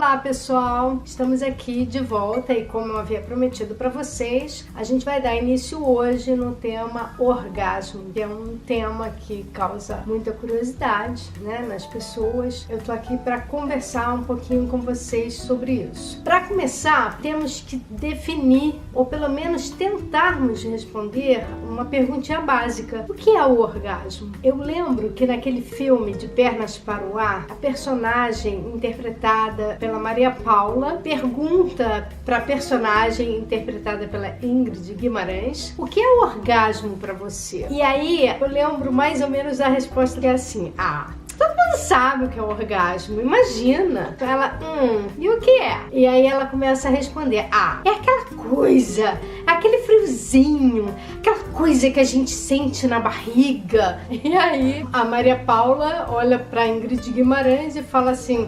Olá pessoal, estamos aqui de volta e como eu havia prometido para vocês, a gente vai dar início hoje no tema orgasmo, que é um tema que causa muita curiosidade, né, nas pessoas. Eu tô aqui para conversar um pouquinho com vocês sobre isso. Para começar, temos que definir, ou pelo menos tentarmos responder uma perguntinha básica: o que é o orgasmo? Eu lembro que naquele filme De Pernas para o Ar, a personagem interpretada pela Maria Paula pergunta para a personagem interpretada pela Ingrid Guimarães: o que é o orgasmo para você? E aí eu lembro mais ou menos a resposta que é assim: todo mundo sabe o que é o orgasmo, imagina. Ela, e o que é? E aí ela começa a responder: é aquela coisa, aquele friozinho, aquela coisa que a gente sente na barriga. E aí a Maria Paula olha pra Ingrid Guimarães e fala assim: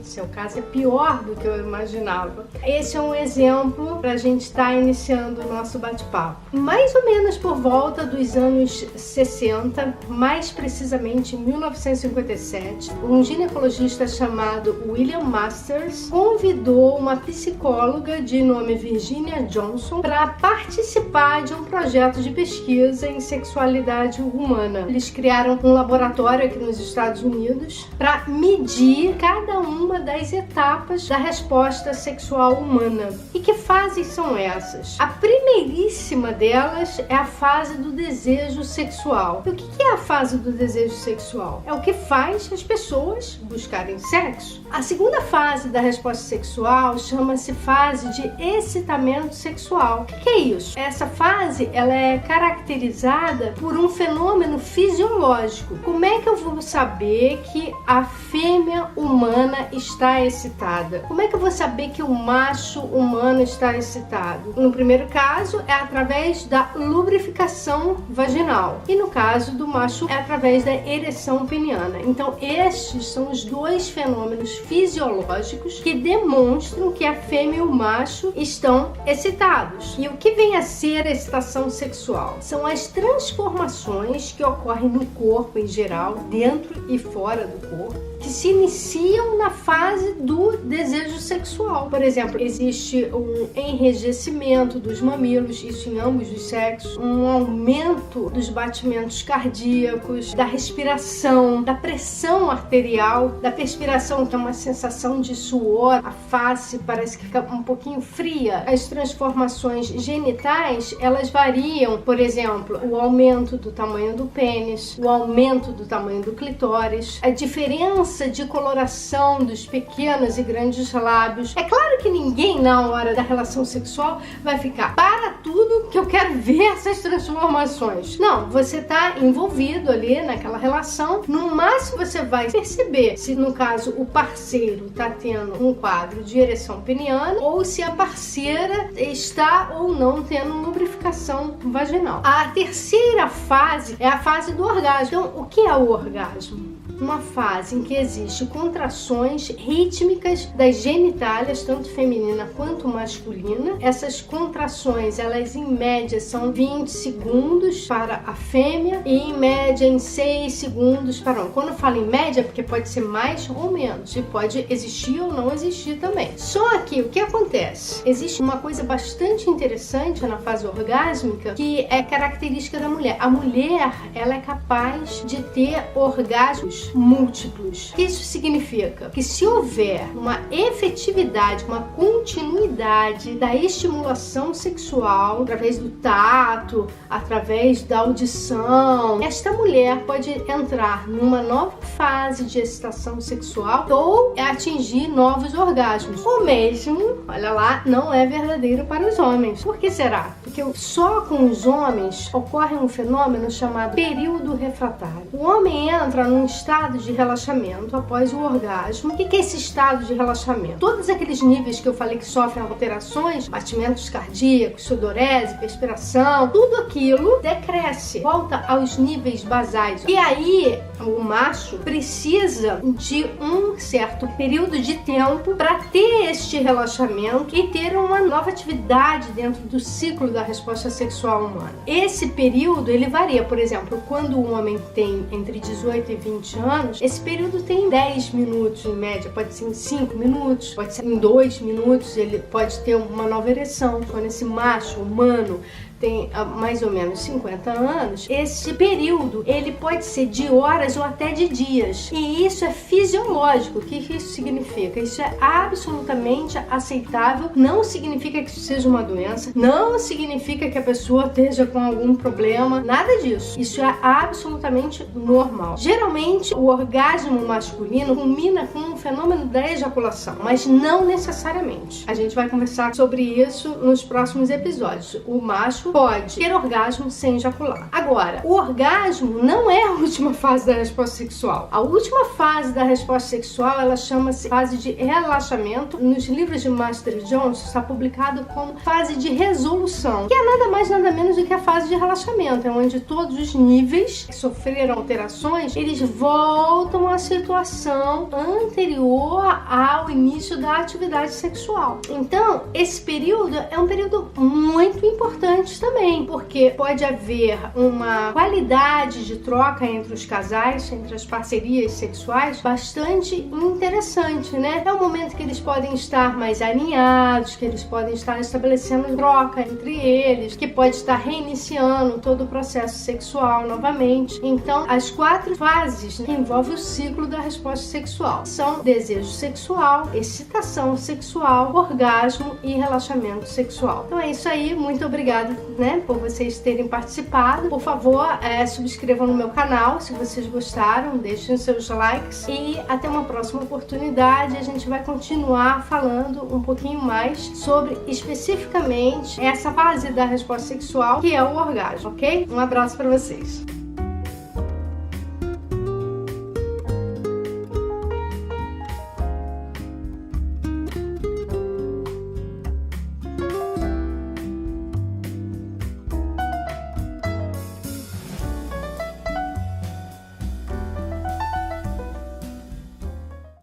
seu caso é pior do que eu imaginava. Esse é um exemplo pra gente estar iniciando o nosso bate-papo. Mais ou menos por volta dos anos 60, mais precisamente em 1957, um ginecologista chamado William Masters convidou uma psicóloga de nome Virginia Johnson para participar de um projeto de pesquisa em sexualidade humana. Eles criaram um laboratório aqui nos Estados Unidos para medir cada uma das etapas da resposta sexual humana. E que fases são essas? A primeiríssima delas é a fase do desejo sexual. E o que é a fase do desejo sexual? É o que faz as pessoas buscarem sexo. A segunda fase da resposta sexual chama-se fase de excitamento sexual. O que é isso? Essa fase ela é caracterizada por um fenômeno fisiológico. Como é que eu vou saber que a fêmea humana está excitada? Como é que eu vou saber que o macho humano está excitado? No primeiro caso é através da lubrificação vaginal e no caso do macho é através da ereção peniana. Então estes são os dois fenômenos fisiológicos que demonstram que a fêmea e o macho estão excitados. E o que vem a ser a excitação sexual? São as transformações que ocorrem no corpo em geral, dentro e fora do corpo, que se iniciam na fase do desejo sexual. Por exemplo, existe um enrijecimento dos mamilos, isso em ambos os sexos, um aumento dos batimentos cardíacos, da respiração, da pressão arterial, da perspiração, que é uma sensação de suor, a face parece que fica um pouquinho fria. As transformações genitais, elas variam, por exemplo, o aumento do tamanho do pênis, o aumento do tamanho do clitóris, a diferença de coloração dos pequenos e grandes lábios. É claro que ninguém na hora da relação sexual vai ficar: para tudo que eu quero ver essas transformações. Não, você está envolvido ali naquela relação. No máximo você vai perceber se no caso o parceiro está tendo um quadro de ereção peniana ou se a parceira está ou não tendo lubrificação vaginal. A terceira fase é a fase do orgasmo. Então, o que é o orgasmo? Uma fase em que existe contrações rítmicas das genitálias, tanto feminina quanto masculina. Essas contrações, elas em média são 20 segundos para a fêmea e em média em 6 segundos para o homem. Quando eu falo em média, porque pode ser mais ou menos e pode existir ou não existir também. Só que o que acontece? Existe uma coisa bastante interessante na fase orgásmica que é característica da mulher. A mulher, ela é capaz de ter orgasmos múltiplos. Isso significa que se houver uma efetividade, uma continuidade da estimulação sexual através do tato, através da audição, esta mulher pode entrar numa nova fase de excitação sexual ou atingir novos orgasmos. O mesmo, olha lá, não é verdadeiro para os homens. Por que será? Porque só com os homens ocorre um fenômeno chamado período refratário. O homem entra num estado de relaxamento após o orgasmo. O que é esse estado de relaxamento? Todos aqueles níveis que eu falei que sofrem alterações, batimentos cardíacos, sudorese, perspiração, tudo aquilo decresce, volta aos níveis basais. E aí o macho precisa de um certo período de tempo para ter este relaxamento e ter uma nova atividade dentro do ciclo da resposta sexual humana. Esse período ele varia. Por exemplo, quando o homem tem entre 18 e 20 7 anos, esse período tem 10 minutos em média, pode ser em 5 minutos, pode ser em 2 minutos, ele pode ter uma nova ereção. Quando esse macho humano tem mais ou menos 50 anos, esse período ele pode ser de horas ou até de dias. E isso é fisiológico. O que isso significa? Isso é absolutamente aceitável, não significa que isso seja uma doença, não significa que a pessoa esteja com algum problema, nada disso. Isso é absolutamente normal. Geralmente, o orgasmo masculino culmina com um fenômeno da ejaculação, mas não necessariamente. A gente vai conversar sobre isso nos próximos episódios. O macho pode ter orgasmo sem ejacular. Agora, o orgasmo não é a última fase da resposta sexual. A última fase da resposta sexual, ela chama-se fase de relaxamento. Nos livros de Master Jones está publicado como fase de resolução, que é nada mais nada menos do que a fase de relaxamento, é onde todos os níveis que sofreram alterações, eles voltam à situação anterior ao início da atividade sexual. Então, esse período é um período muito importante também, porque pode haver uma qualidade de troca entre os casais, entre as parcerias sexuais, bastante interessante, né? É um momento que eles podem estar mais alinhados, que eles podem estar estabelecendo troca entre eles, que pode estar reiniciando todo o processo sexual novamente. Então, as 4 fases, né, que envolvem o ciclo da resposta sexual são desejo sexual, excitação sexual, orgasmo e relaxamento sexual. Então é isso aí, muito obrigada, né, por vocês terem participado. Por favor, subscrevam no meu canal se vocês gostaram, deixem seus likes e até uma próxima oportunidade. A gente vai continuar falando um pouquinho mais sobre especificamente essa fase da resposta sexual que é o orgasmo, ok? Um abraço para vocês.